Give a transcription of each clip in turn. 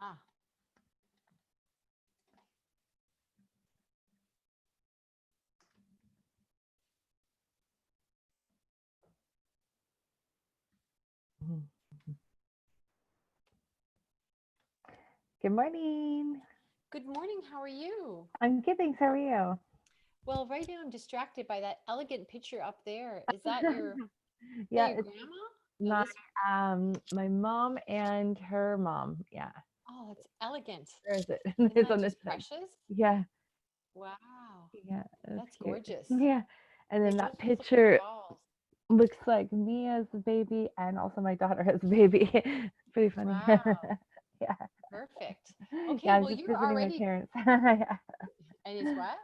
Ah, Mhm. Good morning. good morning. How are you? I'm good, thanks. How are you? Well, right now I'm distracted by that elegant picture up there. Is that Yeah, your it's grandma? No, my this. my mom and her mom. Yeah. Oh, that's elegant. Where is it? Isn't It's that on this just side. precious? Yeah, Wow, yeah, that's that's cute. gorgeous. Yeah. And They then that both look like picture dolls. looks like me as a baby and also my daughter as a baby. It's pretty funny. Wow, Yeah. perfect. Yeah, Okay, I was well, just you're visiting my already. parents. Yeah. And is what?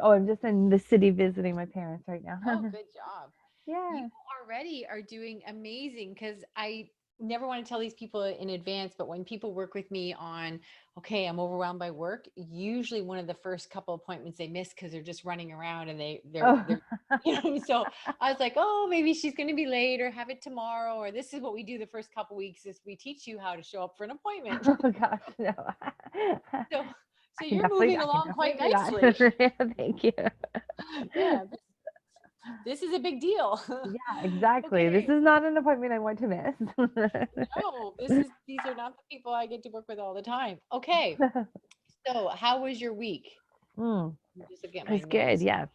Oh, I'm just in the city visiting my parents right now. Oh, good job. You Yeah. already are doing amazing because I never want to tell these people in advance, but when people work with me on, okay, I'm overwhelmed by work, usually one of the first couple appointments they miss because they're just running around and Oh. they're so I was like, oh, maybe she's going to be late or have it tomorrow, or this is what we do the first couple weeks is we teach you how to show up for an appointment. Oh gosh, no. So you're moving I can along quite definitely do nicely. that. Yeah, thank you. Yeah, this is a big deal. Yeah, exactly. This Okay. is not an appointment I want to miss. No, these are not the people I get to work with all the time. Okay. So how was your week? Mm, Just look at it my was good. notes. Yeah.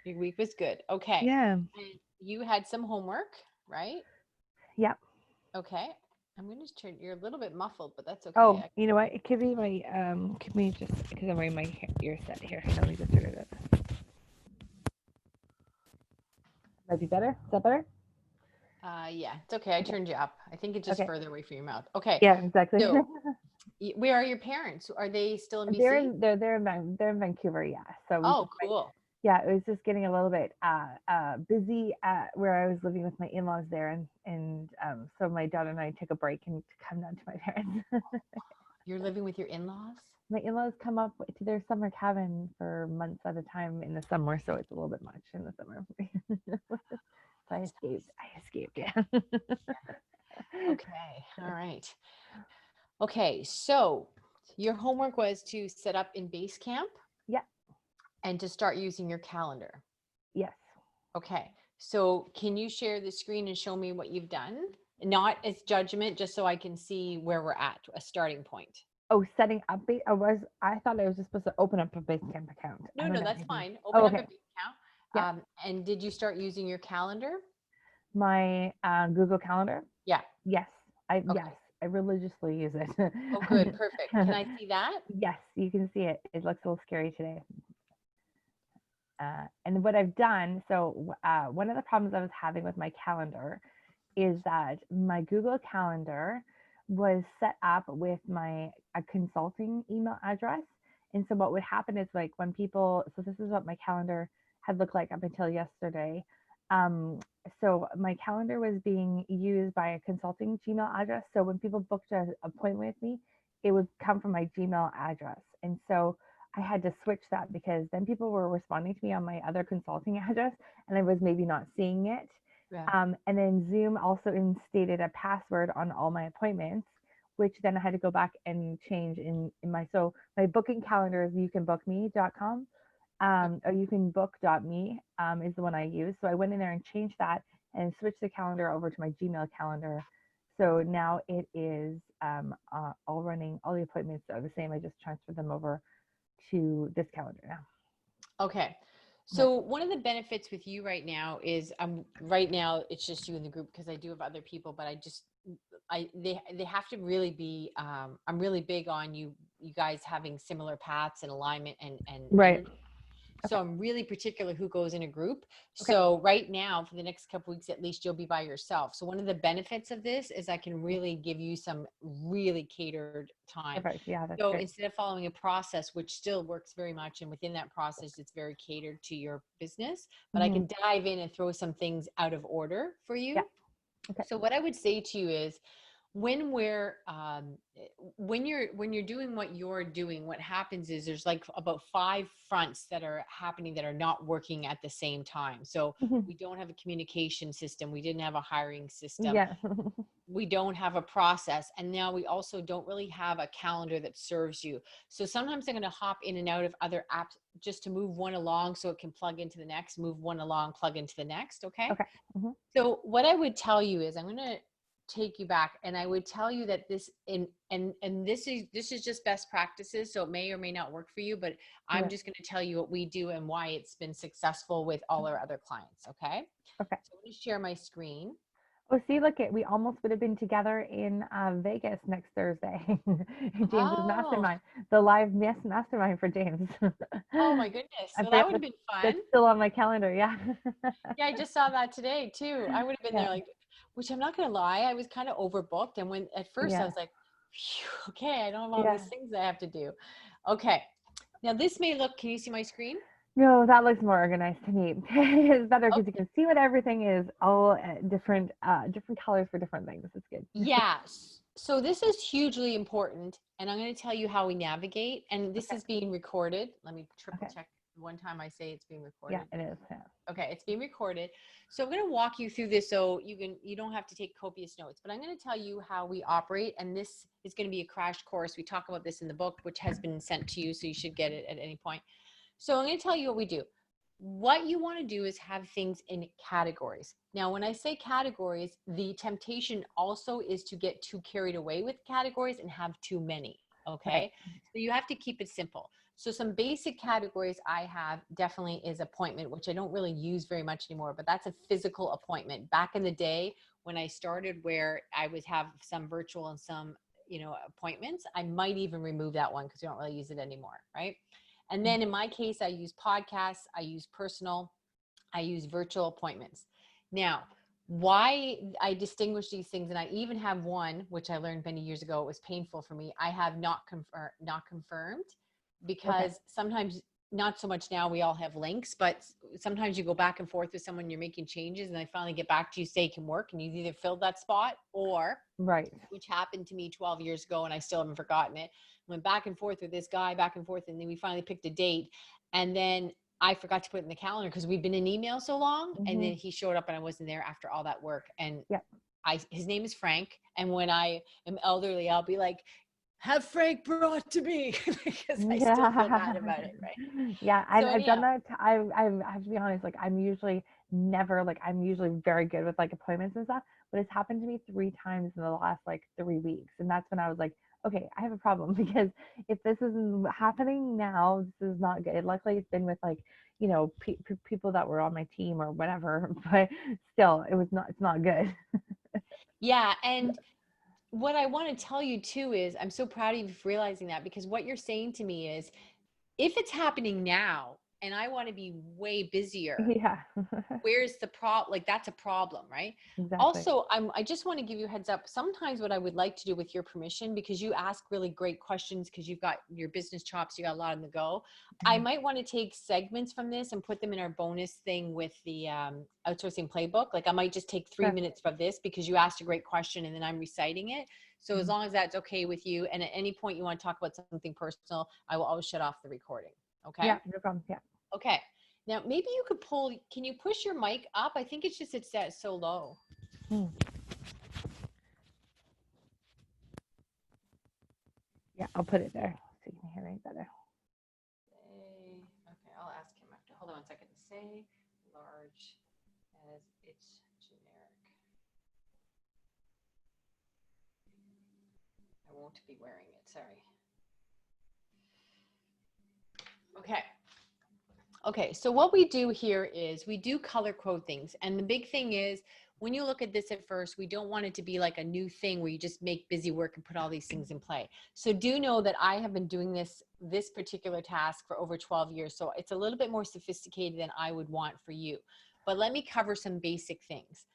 Your week was good. Okay. Yeah. And you had some homework, right? Yeah. Okay. I'm going to turn, you're a little bit muffled, but that's okay. Oh, you know what? It could be my could be just because I'm wearing my ear set here. Let me just turn it up. Might be better. Is that better? Yeah, it's okay. I Okay. turned you up. I think it's just Okay. further away from your mouth. Okay. Yeah, exactly. So where are your parents? Are they still in BC? They're in Vancouver, yeah. So we Oh, just cool. yeah, it was just getting a little bit busy at where I was living with my in-laws there, and so my daughter and I took a break and to come down to my parents. You're living with your in-laws? My in-laws come up to their summer cabin for months at a time in the summer, so it's a little bit much in the summer. So I That's escaped. nice. I escaped. Okay. Yeah. Okay. All right. Okay, so your homework was to set up in Basecamp Yeah. and to start using your calendar. Yes. Okay, so can you share the screen and show me what you've done? Not as judgment, just so I can see where we're at, a starting point. Oh, setting up. I thought I was just supposed to open up a Basecamp account. I No, don't no, know. that's Maybe. fine. Oh, Open up a okay. bank account. Yeah. And did you start using your calendar? My Google Calendar. Yeah. Yes, Okay. I religiously use Oh, good. it. Perfect. Can I see that? Yes, you can see it. It looks a little scary today. And what I've done, so one of the problems I was having with my calendar is that my Google Calendar was set up with my a consulting email address. And so what would happen is like when people, so this is what my calendar had looked like up until yesterday. Um, so my calendar was being used by a consulting Gmail address. So when people booked an appointment with me, it would come from my Gmail address. And so I had to switch that because then people were responding to me on my other consulting address and I was maybe not seeing it. Yeah. And then Zoom also instated a password on all my appointments, which then I had to go back and change in my, so my booking calendar is youcanbookme.com, or youcanbook.me is the one I use. So I went in there and changed that and switched the calendar over to my Gmail calendar. So now it is all running, all the appointments are the same. I just transferred them over to this calendar now. Okay. Yeah. So one of the benefits with you right now is right now it's just you in the group because I do have other people, but they have to really be I'm really big on you guys having similar paths and alignment and Right. energy. Okay. So I'm really particular who goes in a group. Okay. So right now, for the next couple weeks, at least you'll be by yourself. So one of the benefits of this is I can really give you some really catered time. Perfect. Yeah, that's So great. instead of following a process, which still works very much, and within that process, it's very catered to your business, but I Hmm. can dive in and throw some things out of order for Yeah. you. Okay. So what I would say to you is when you're doing what you're doing, what happens is there's like about 5 fronts that are happening that are not working at the same time. So we don't have a communication system. We didn't have a hiring system. Yeah. We don't have a process, and now we also don't really have a calendar that serves you. So sometimes I'm going to hop in and out of other apps just to move one along so it can plug into the next, move one along, plug into the next. Okay. Okay. Mhm. So what I would tell you is I'm going to take you back, and I would tell you that this is just best practices, so it may or may not work for you, but I'm Yeah. just going to tell you what we do and why it's been successful with all our other clients. Okay. Okay. So I'm going to share my screen. Oh, see, look it. We almost would have been together in Vegas next Thursday. James's Oh, mastermind, the live mastermind for James. oh my goodness. I Well, that forgot would have been that's fun. still on my calendar. Yeah. Yeah, I just saw that today too. I would have been Yeah. there, like, which I'm not gonna lie, I was kind of overbooked. And when at first I Yeah. was like, "Phew, okay, I don't have all Yeah. these things I have to do." Okay. Now this may look, can you see my screen? No, that looks more organized to me. It's better because you Okay. can see what everything is, all different colors for different things. It's good. Yes. So this is hugely important, and I'm going to tell you how we navigate. And this Okay. is being recorded. Let me triple Okay. check one time I say it's being Yeah, recorded. it is. Yeah. Okay, it's being recorded. So I'm going to walk you through this so you don't have to take copious notes, but I'm going to tell you how we operate, and this is going to be a crash course. We talk about this in the book, which has been sent to you, so you should get it at any point. So I'm going to tell you what we do. What you want to do is have things in categories. Now, when I say categories, the temptation also is to get too carried away with categories and have too many. Right. Okay. So you have to keep it simple. So some basic categories I have definitely is appointment, which I don't really use very much anymore, but that's a physical appointment. Back in the day when I started, where I would have some virtual and some, appointments, I might even remove that one because we don't really use it anymore. Right. And then in my case, I use podcasts, I use personal, I use virtual appointments. Now, why I distinguish these things, and I even have one, which I learned many years ago, it was painful for me. I have not confirmed, Okay. because sometimes, not so much now, we all have links, but sometimes you go back and forth with someone, you're making changes, and they finally get back to you, say it can work, and you've either filled that spot, or Right. which happened to me 12 years ago and I still haven't forgotten it. Went back and forth with this guy, back and forth, and then we finally picked a date. And then I forgot to put it in the calendar because we've been in email so long. And Hmm. then he showed up and I wasn't there after all that work. And Yeah. his name is Frank. And when I am elderly, I'll be like, have Frank brought to me because I still feel bad Yeah. about it. Right. Yeah. So I've done anyhow, that. I have to be honest. Like I'm usually never like I'm usually very good with like appointments and stuff, but it's happened to me 3 times in the last like 3 weeks, and that's when I was like, okay, I have a problem because if this isn't happening now, this is not good. Luckily, it's been with like people that were on my team or whatever, but still, it's not good. yeah. And what I want to tell you too is I'm so proud of you for realizing that, because what you're saying to me is, if it's happening now and I want to be way busier, Yeah. where's the problem? Like, that's a problem, right? Exactly. Also, I just want to give you a heads up. Sometimes what I would like to do, with your permission, because you ask really great questions, because you've got your business chops, you got a lot on the go. I Mhm. might want to take segments from this and put them in our bonus thing with the outsourcing playbook. Like, I might just take 3 minutes from this because you asked a great question and then I'm reciting it. So as Mhm. long as that's okay with you, and at any point you want to talk about something personal, I will always shut off the recording. Okay. Yeah, no problem. Yeah. Okay. Now, maybe you could can you push your mic up? I think it's just, it's set so low. Mm. Yeah, I'll put it there so you can hear me better. Okay, I'll ask him after. Hold on 1 second. Say large as it's generic. I won't be wearing it. Sorry. Okay. Okay, so what we do here is we do color code things. And the big thing is, when you look at this at first, we don't want it to be like a new thing where you just make busy work and put all these things in play. So do know that I have been doing this particular task for over 12 years. So it's a little bit more sophisticated than I would want for you. But let me cover some basic things.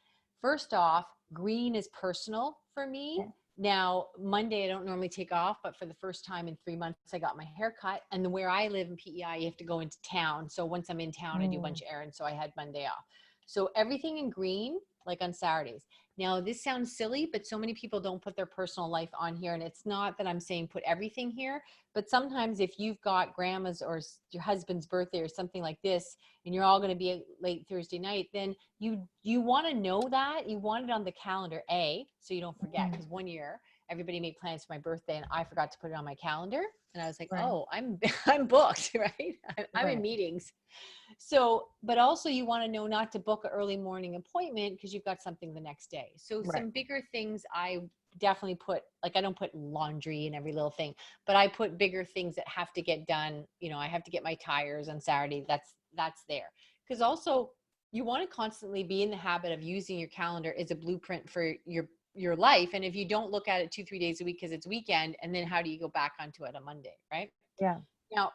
First off, green is personal for me. Yeah. Now, Monday, I don't normally take off, but for the first time in 3 months, I got my hair cut. And where I live in PEI, you have to go into town. So once I'm in town, I do a bunch Mm. of errands. So I had Monday off. So everything in green, like on Saturdays. Now, this sounds silly, but so many people don't put their personal life on here. And it's not that I'm saying put everything here, but sometimes if you've got grandma's or your husband's birthday or something like this, and you're all going to be late Thursday night, then you want to know that. You want it on the calendar, so you don't forget. Because one year, everybody made plans for my birthday and I forgot to put it on my calendar. And I was like, Right. oh, I'm booked, right? I'm in Right. meetings. So, but also you want to know not to book an early morning appointment because you've got something the next day. So Right. some bigger things I definitely put, like I don't put laundry and every little thing, but I put bigger things that have to get done. You know, I have to get my tires on Saturday. That's there. Because also you want to constantly be in the habit of using your calendar as a blueprint for your life. And if you don't look at it 2-3 days a week because it's weekend, and then how do you go back onto it on Monday, right? Yeah. Now,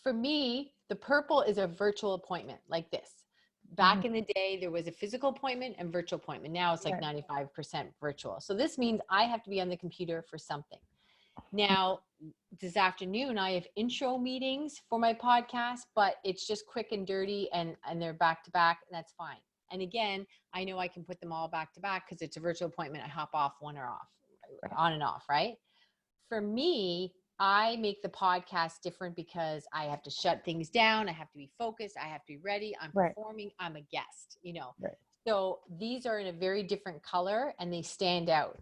for me, the purple is a virtual appointment like this. Back in the day, there was a physical appointment and virtual appointment. Now it's like 95% virtual. So this means I have to be on the computer for something. Now, this afternoon, I have intro meetings for my podcast, but it's just quick and dirty and they're back to back, and that's fine. And again, I know I can put them all back to back because it's a virtual appointment. I hop off one or off, on and off, right? For me, I make the podcast different because I have to shut things down. I have to be focused. I have to be ready. I'm performing. I'm a guest, you know. Right. So these are in a very different color and they stand out.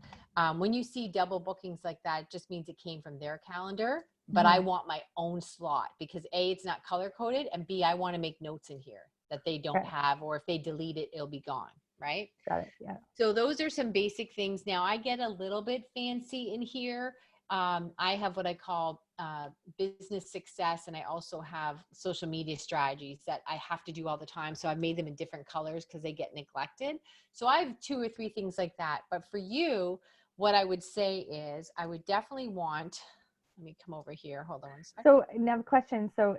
When you see double bookings like that, it just means it came from their calendar, but I want my own slot because A, it's not color coded, and B, I want to make notes in here that they don't have, or if they delete it, it'll be gone. Right. Got it. Yeah. So those are some basic things. Now I get a little bit fancy in here. I have what I call business success, and I also have social media strategies that I have to do all the time. So I've made them in different colors because they get neglected. So I have 2 or 3 things like that. But for you, what I would say is I would definitely want, let me come over here. Hold on one second. So now the question, so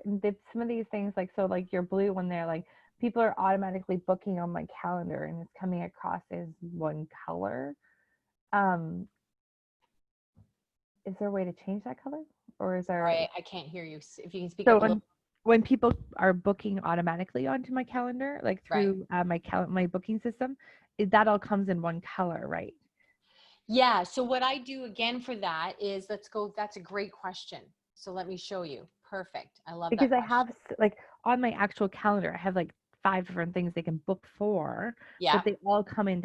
some of these things, like, so like your blue one there, like people are automatically booking on my calendar and it's coming across as one color. Is there a way to change that color, or is there? Sorry, I can't hear you. If you can speak So up a little. when people are booking automatically onto my calendar, like through my booking system, that all comes in one color, right? Yeah. So what I do again for that is, let's go. That's a great question. So let me show you. Perfect. I love that. Because I have like on my actual calendar, I have like 5 different things they can book for. Yeah. But they all come in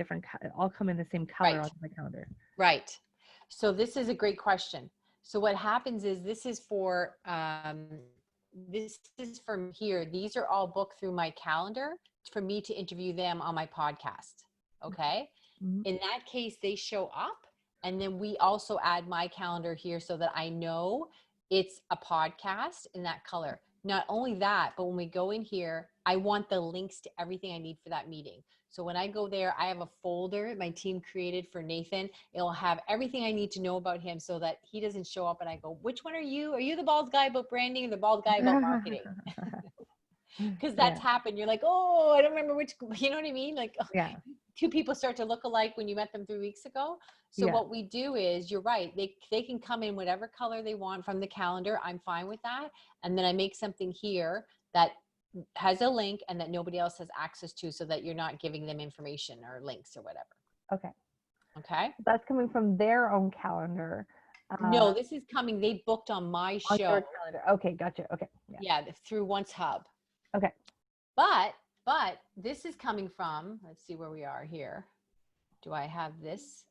all come in the same color on my calendar. Right. So this is a great question. So what happens is this is from here. These are all booked through my calendar for me to interview them on my podcast. Okay. Mm-hmm. In that case, they show up, and then we also add my calendar here so that I know it's a podcast in that color. Not only that, but when we go in here, I want the links to everything I need for that meeting. So when I go there, I have a folder my team created for Nathan. It'll have everything I need to know about him so that he doesn't show up and I go, which one are you? Are you the bald guy about branding or the bald guy about marketing? Because that's happened. You're like, oh, I don't remember which, you know what I mean? Like, yeah. 2 people start to look alike when you met them 3 weeks ago. So what we do is, you're right. They can come in whatever color they want from the calendar. I'm fine with that. And then I make something here that has a link and that nobody else has access to, so that you're not giving them information or links or whatever. Okay. Okay. That's coming from their own calendar. No, this is coming. They booked on my show. On your calendar. Okay. Gotcha. Okay. Yeah. Through Once Hub. Okay. But this is coming from, let's see where we are here. Do I have this?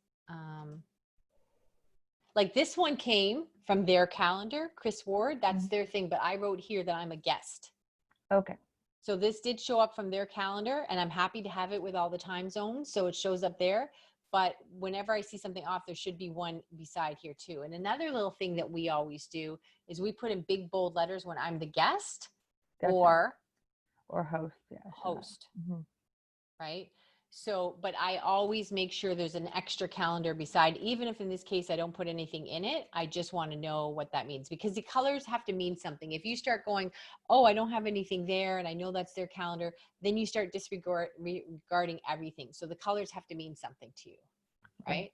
Like this one came from their calendar, Chris Ward, that's their thing. But I wrote here that I'm a guest. Okay. So this did show up from their calendar, and I'm happy to have it with all the time zones. So it shows up there. But whenever I see something off, there should be one beside here too. And another little thing that we always do is we put in big bold letters when I'm the guest. Gotcha. Or host. Yeah. Host. Right. So, but I always make sure there's an extra calendar beside, even if in this case, I don't put anything in it. I just want to know what that means, because the colors have to mean something. If you start going, oh, I don't have anything there, and I know that's their calendar, then you start disregarding everything. So the colors have to mean something to you. Right.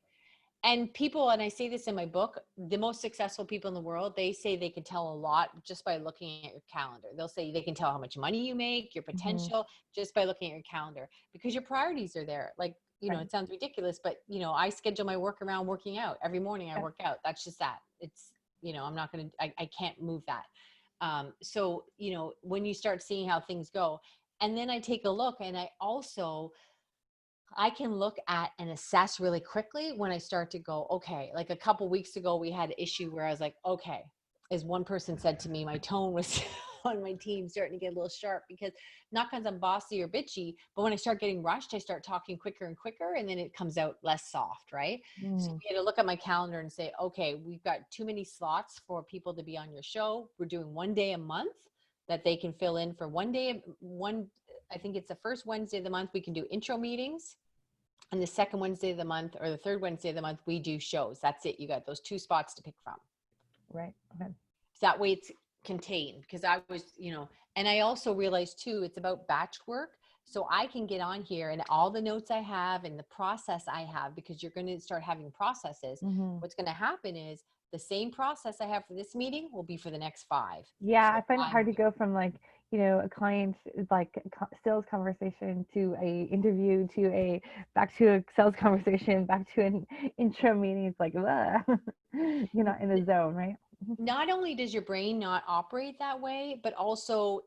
And people, and I say this in my book, the most successful people in the world, they say they can tell a lot just by looking at your calendar. They'll say they can tell how much money you make, your potential, just by looking at your calendar, because your priorities are there. Like you know, Right. it sounds ridiculous, but you know, I schedule my work around working out. Every morning I Yeah. work out. That's just that. It's, you know, I'm not going to, I can't move that. So, you know, when you start seeing how things go, and then I take a look, and I can look at and assess really quickly when I start to go, okay, like a couple weeks ago, we had an issue where I was like, okay, as one person said to me, my tone was on my team starting to get a little sharp, because not because I'm bossy or bitchy, but when I start getting rushed, I start talking quicker and quicker, and then it comes out less soft, right? So Mm. we had to look at my calendar and say, okay, we've got too many slots for people to be on your show. We're doing one day a month that they can fill in for one day, I think it's the first Wednesday of the month, we can do intro meetings. And the second Wednesday of the month, or the third Wednesday of the month, we do shows. That's it. You got those 2 spots to pick from. Right. Okay. So that way it's contained, because I was, you know, and I also realized too, it's about batch work. So I can get on here and all the notes I have and the process I have, because you're going to start having processes. Mm-hmm. What's going to happen is the same process I have for this meeting will be for the next 5. Yeah, So I find it hard to go from like, a client like sales conversation to a interview to a back to a sales conversation back to an intro meeting. It's like, you're not in the zone, right? not only does your brain not operate that way, but also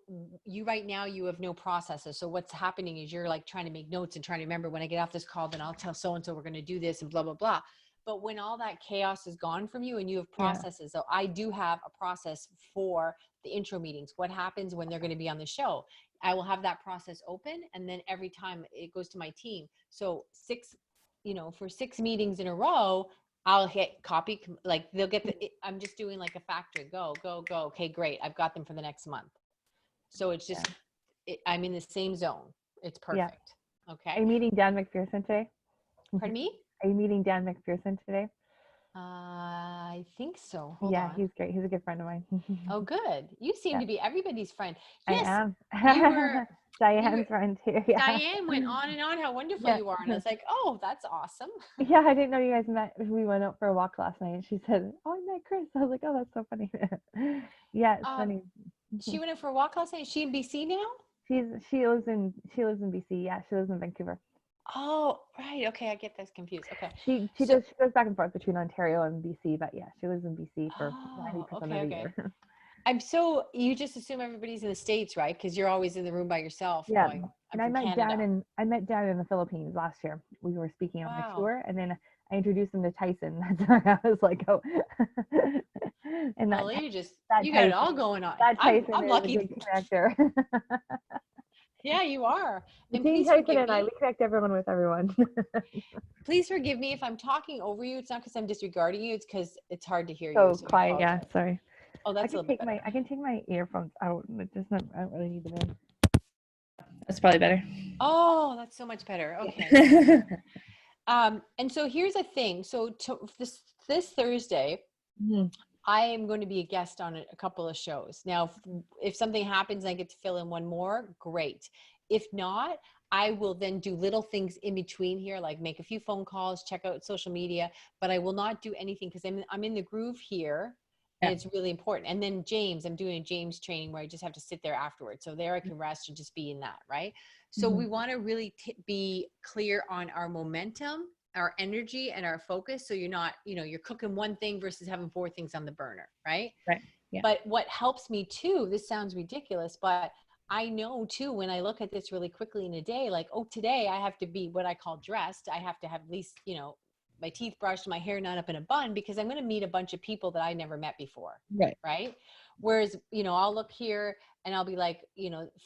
you right now, you have no processes. So what's happening is you're like trying to make notes and trying to remember, when I get off this call, then I'll tell so-and-so we're going to do this and blah, blah, blah. But when all that chaos is gone from you and you have Yeah. processes, so I do have a process for the intro meetings. What happens when they're going to be on the show? I will have that process open, and then every time it goes to my team. So for 6 meetings in a row, I'll hit copy, like they'll get I'm just doing like a factory, go, go, go. Okay, great. I've got them for the next month. So it's just, I'm in the same zone. It's Yeah. perfect. Are Okay. you meeting Dan McPherson today? Pardon me? Are you meeting Dan McPherson today? I think so. Hold Yeah, on. he's great. He's a good friend of mine. Oh, good. You seem Yeah, to be everybody's friend. I Yes, am. you were, you were, Diane's friend too. Yeah. Diane went on and on how wonderful Yeah. you are. And I was like, oh, that's awesome. Yeah, I didn't know you guys met. We went out for a walk last night and she said, "Oh, I met Chris." I was like, "Oh, that's so funny." Yeah, it's Um, funny. she went out for a walk last night. Is she in BC now? She lives in BC. Yeah, she lives in Vancouver. Oh, right. Okay. I get this confused. Okay. She So, does she goes back and forth between Ontario and BC, but yeah, she lives in BC for oh, 90% of okay. the Okay. year. You just assume everybody's in the States, right? Because you're always in the room by yourself Yeah. going, I'm And I from met Dan Canada. in I met Dan in the Philippines last year. We were speaking on the Wow. tour and then I introduced him to Tyson. That's why I was like, "Oh." And Well, that you got it all Tyson going on. that Tyson I'm is a lucky. good connector. Yeah, you are. And Between please Tyson forgive and I, me. we connect everyone with everyone. Please forgive me if I'm talking over you. It's not because I'm disregarding you. It's because it's hard to hear you. So So I quiet, yeah. apologize. Sorry. Oh, that's a little bit better. I can take my earphones out. It does not. I don't really need them in. That's probably better. Oh, that's so much better. Okay. And so here's a thing. So this Thursday, Mhm. I am going to be a guest on a couple of shows. Now, if something happens and I get to fill in one more, great. If not, I will then do little things in between here, like make a few phone calls, check out social media, but I will not do anything because I'm in the groove here and Yeah. it's really important. And then I'm doing a James training where I just have to sit there afterwards. So there I can rest and just be in that, right? So we want to really be clear on our momentum, our energy, and our focus. So you're not, you're cooking one thing versus having 4 things on the burner, right? Right. Yeah. But what helps me too, this sounds ridiculous, but I know too, when I look at this really quickly in a day, like, oh, today I have to be what I call dressed. I have to have at least, my teeth brushed, my hair not up in a bun, because I'm going to meet a bunch of people that I never met before. Right. Right. Whereas, I'll look here and I'll be like,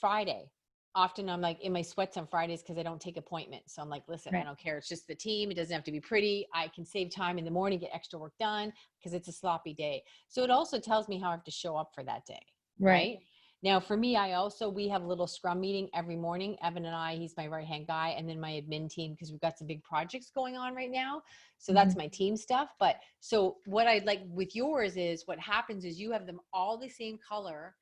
Friday. Often I'm like in my sweats on Fridays because I don't take appointments. So I'm like, listen, I Right. don't care. It's just the team. It doesn't have to be pretty. I can save time in the morning, get extra work done because it's a sloppy day. So it also tells me how I have to show up for that day. Right. Right. Now for me, we have a little scrum meeting every morning. Evan and I, he's my right-hand guy, and then my admin team, because we've got some big projects going on right now. So that's my team stuff. But so what I'd like with yours is what happens is you have them all the same color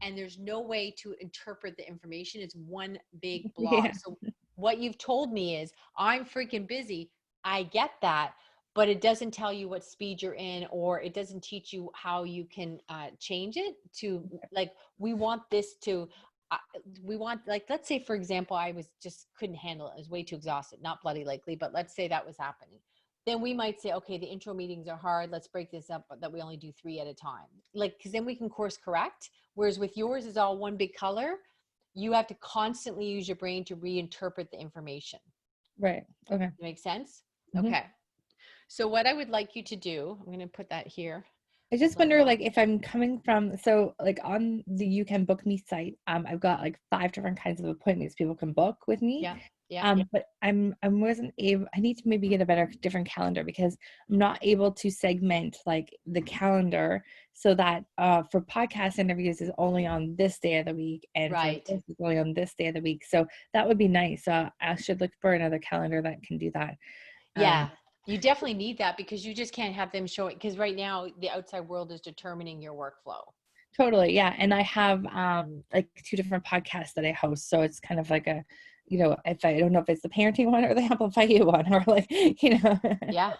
and there's no way to interpret the information. It's one big blob. Yeah. So what you've told me is I'm freaking busy. I get that, but it doesn't tell you what speed you're in, or it doesn't teach you how you can change it to, like, we want this to, we want, like, let's say, for example, I was just couldn't handle it. I was way too exhausted, not bloody likely, but let's say that was happening. Then we might say, okay, the intro meetings are hard. Let's break this up, but that we only do 3 at a time. Like, cause then we can course correct. Whereas with yours is all one big color. You have to constantly use your brain to reinterpret the information. Right. Okay. That makes sense? Mhm. Okay. So what I would like you to do, I'm going to put that here. I just wonder, like, if I'm coming from, so like on the You Can Book Me site, I've got like 5 different kinds of appointments people can book with me. Yeah. Yeah. But I wasn't able, I need to maybe get a different calendar, because I'm not able to segment like the calendar so that for podcast interviews is only on this day of the week, and Right. for this is only on this day of the week. So that would be nice. I should look for another calendar that can do that. Yeah. You definitely need that, because you just can't have them show it, because right now the outside world is determining your workflow. Totally. Yeah. And I have like 2 different podcasts that I host. So it's kind of like a, if I don't know if it's the parenting one or the Amplify You one, or like, Yeah.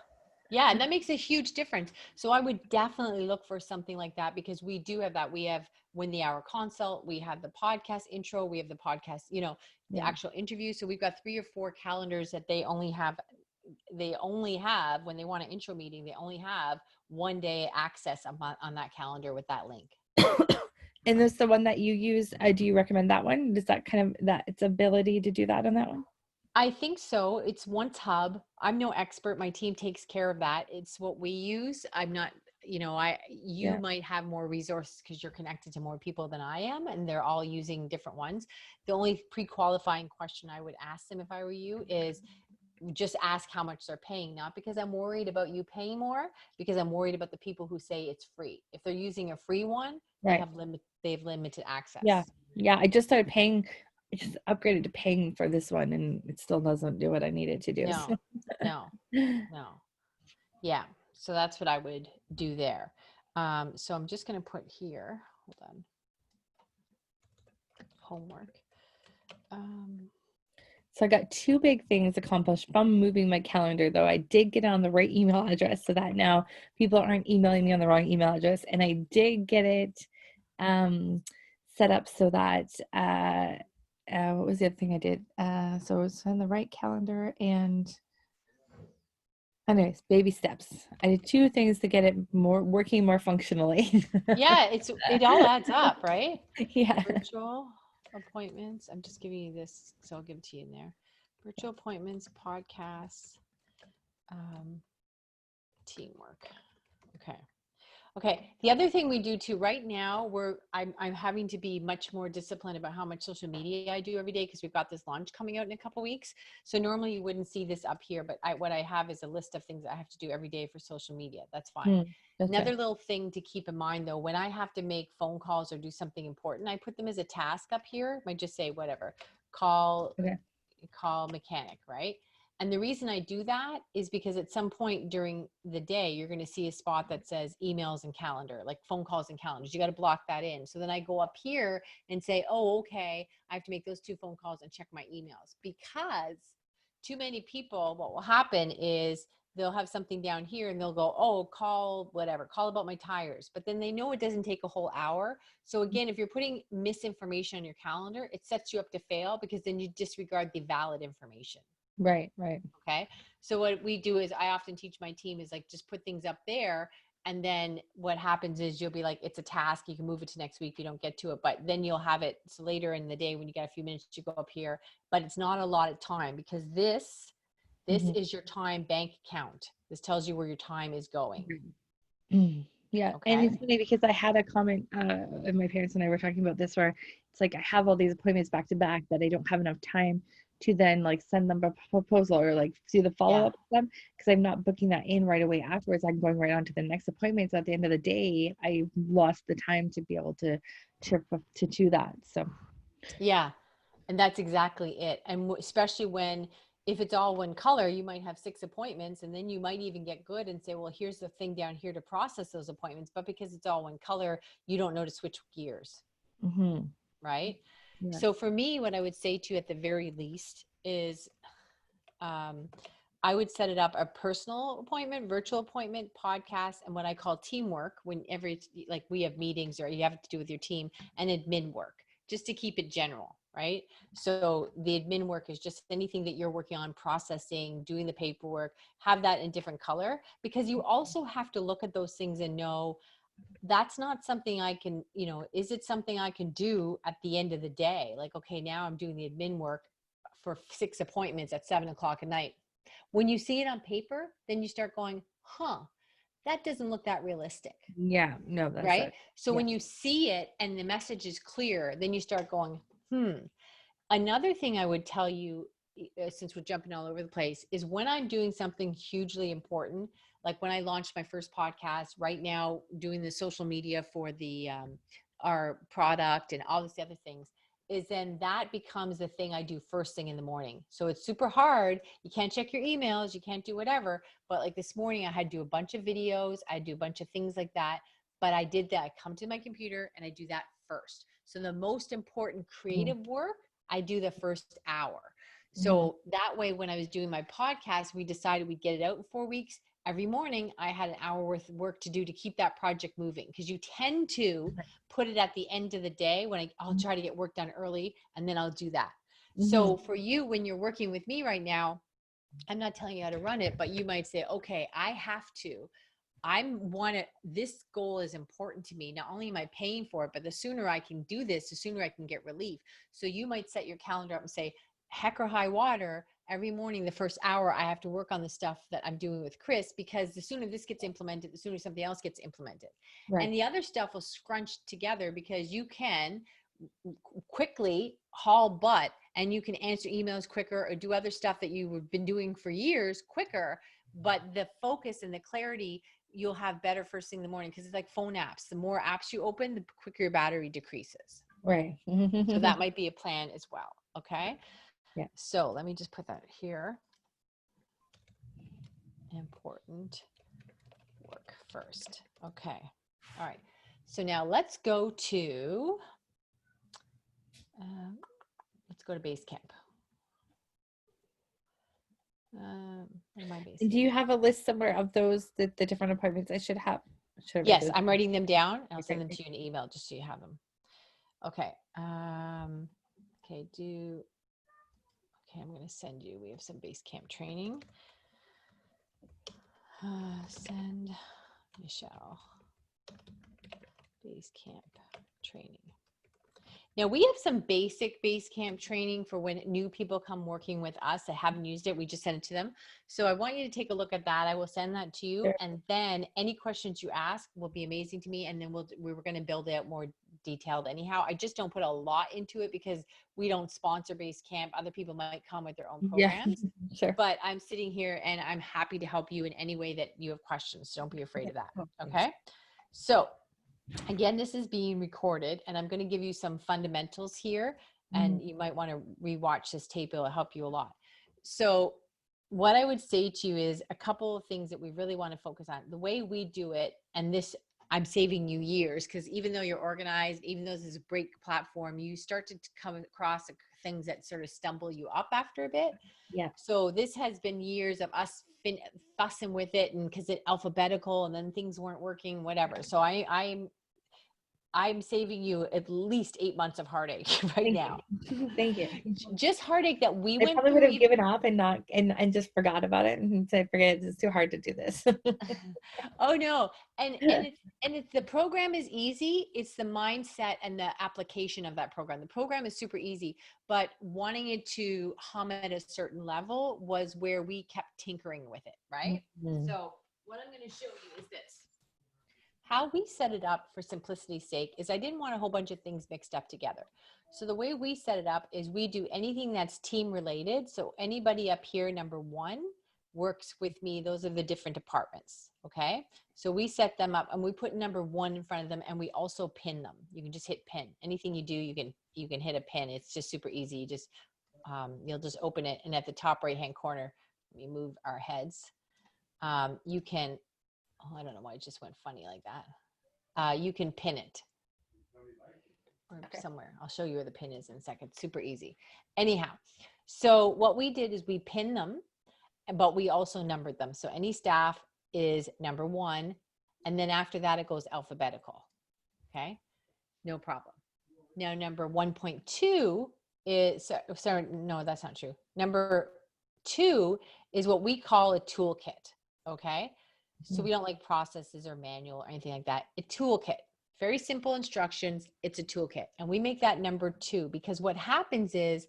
Yeah. And that makes a huge difference. So I would definitely look for something like that, because we do have that. We have Win the Hour consult. We have the podcast intro. We have the podcast, the Yeah. actual interview. So we've got 3 or 4 calendars that they only have when they want an intro meeting, they only have 1 day access on that calendar with that link. And this the one that you use. Do you recommend that one? Does that kind of that its ability to do that on that one? I think so. It's one hub. I'm no expert. My team takes care of that. It's what we use. I'm not, you might have more resources because you're connected to more people than I am, and they're all using different ones. The only pre-qualifying question I would ask them if I were you is just ask how much they're paying, not because I'm worried about you paying more, because I'm worried about the people who say it's free. If they're using a free one, they have limited access. Yeah. I just started paying. I just upgraded to paying for this one, and it still doesn't do what I need it to do. No. Yeah. So that's what I would do there. So I'm just going to put here, hold on, homework. So I got 2 big things accomplished from moving my calendar, though. I did get on the right email address, so that now people aren't emailing me on the wrong email address. And I did get it set up so that, what was the other thing I did? So it was on the right calendar, and anyways, baby steps. I did 2 things to get it working more functionally. Yeah, it all adds up, right? Yeah. Virtual appointments. I'm just giving you this, so I'll give it to you in there. Virtual appointments, podcasts, teamwork. Okay. The other thing we do too right now, I'm having to be much more disciplined about how much social media I do every day, because we've got this launch coming out in a couple weeks. So normally you wouldn't see this up here, but what I have is a list of things I have to do every day for social media. That's fine. Another little thing to keep in mind though, when I have to make phone calls or do something important, I put them as a task up here. I might just say whatever, call mechanic, right? And the reason I do that is because at some point during the day, you're going to see a spot that says emails and calendar, like phone calls and calendars. You got to block that in. So then I go up here and say, oh, okay, I have to make those 2 phone calls and check my emails, because too many people, what will happen is they'll have something down here and they'll go, oh, call about my tires. But then they know it doesn't take a whole hour. So again, if you're putting misinformation on your calendar, it sets you up to fail, because then you disregard the valid information. Right. Okay. So what we do is I often teach my team is like, just put things up there. And then what happens is you'll be like, it's a task. You can move it to next week if you don't get to it, but then you'll have it. So later in the day, when you get a few minutes, you go up here, but it's not a lot of time, because this is your time bank account. This tells you where your time is going. Yeah. Okay. And it's funny because I had a comment of my parents and I were talking about this, where it's like I have all these appointments back to back that I don't have enough time to then like send them a proposal or like do the follow-up with them, because I'm not booking that in right away afterwards. I'm going right on to the next appointment. So at the end of the day, I lost the time to be able to do that. So yeah, and that's exactly it. And especially if it's all one color, you might have 6 appointments, and then you might even get good and say, well, here's the thing down here to process those appointments. But because it's all one color, you don't know to switch gears. Right. Yeah. So for me, what I would say to you at the very least is, I would set it up a personal appointment, virtual appointment, podcast, and what I call teamwork, whenever it's like we have meetings or you have to do with your team, and admin work. just to keep it general, right? So the admin work is just anything that you're working on, processing, doing the paperwork, have that in different color, because you also have to look at those things and know that's not something I can, is it something I can do at the end of the day? Like, okay, now I'm doing the admin work for 6 appointments at 7 o'clock at night. When you see it on paper, then you start going, that doesn't look that realistic. Yeah, no, that's right? it. So Yeah. when you see it and the message is clear, then you start going, Another thing I would tell you, since we're jumping all over the place, is when I'm doing something hugely important, like when I launched my first podcast, right now doing the social media for the our product and all these other things, is then that becomes the thing I do first thing in the morning. So it's super hard. You can't check your emails, you can't do whatever. But like this morning, I had to do a bunch of videos, I do a bunch of things like that. But I did that. I come to my computer and I do that first. So the most important creative work, I do the first hour. So that way, when I was doing my podcast, we decided we'd get it out in 4 weeks. Every morning, I had an hour worth of work to do to keep that project moving, because you tend to put it at the end of the day when I'll try to get work done early, and then I'll do that. So for you, when you're working with me right now, I'm not telling you how to run it, but you might say, okay, this goal is important to me. Not only am I paying for it, but the sooner I can do this, the sooner I can get relief. So you might set your calendar up and say, heck or high water, every morning, the first hour, I have to work on the stuff that I'm doing with Chris, because the sooner this gets implemented, the sooner something else gets implemented. Right. And the other stuff will scrunch together, because you can quickly haul butt and you can answer emails quicker or do other stuff that you've been doing for years quicker. But the focus and the clarity, you'll have better first thing in the morning, because it's like phone apps. The more apps you open, the quicker your battery decreases. Right. So that might be a plan as well. Okay. Yeah. So let me just put that here. Important work first. Okay. All right. So now let's go to Basecamp. Do you have a list somewhere of those, the different appointments I should have? Yes, I'm writing them down. I'll send them to you in an email just so you have them. Okay. Okay, I'm going to send you. We have some Basecamp training. Send Michelle Basecamp training. Now we have some basic Basecamp training for when new people come working with us that haven't used it. We just send it to them. So I want you to take a look at that. I will send that to you. Sure. And then any questions you ask will be amazing to me. And then we were going to build it out more detailed anyhow. I just don't put a lot into it because we don't sponsor Basecamp. Other people might come with their own programs. Yeah, sure. But I'm sitting here and I'm happy to help you in any way that you have questions. So don't be afraid of that. Okay. So again, this is being recorded, and I'm going to give you some fundamentals here, and you might want to rewatch this tape. It'll help you a lot. So what I would say to you is a couple of things that we really want to focus on. The way we do it, and this, I'm saving you years, because even though you're organized, even though this is a great platform, you start to come across things that sort of stumble you up after a bit. Yeah. So this has been years of us fussing with it, and because it's alphabetical, and then things weren't working, whatever. So I'm saving you at least 8 months of heartache right now. Thank you. Just heartache that we I went probably through. would have given up and just forgot about it and said, forget it, it's too hard to do this. Oh no. And it's the program is easy. It's the mindset and the application of that program. The program is super easy, but wanting it to hum at a certain level was where we kept tinkering with it, right? So what I'm going to show you is this. How we set it up for simplicity's sake is I didn't want a whole bunch of things mixed up together. So the way we set it up is we do anything that's team related. So anybody up here, number 1, works with me. Those are the different departments. Okay. So we set them up and we put number 1 in front of them, and we also pin them. You can just hit pin. Anything you do, you can hit a pin. It's just super easy. You just, you'll just open it. And at the top right-hand corner, we move our heads. You can, I don't know why it just went funny like that. You can pin it or somewhere. I'll show you where the pin is in a second. Super easy. Anyhow, so what we did is we pinned them, but we also numbered them. So any staff is number 1, and then after that it goes alphabetical. Okay, no problem. Now, number 1.2 is, sorry, no, that's not true. Number 2 is what we call a toolkit. Okay. So we don't like processes or manual or anything like that. A toolkit, very simple instructions. It's a toolkit. And we make that number 2 because what happens is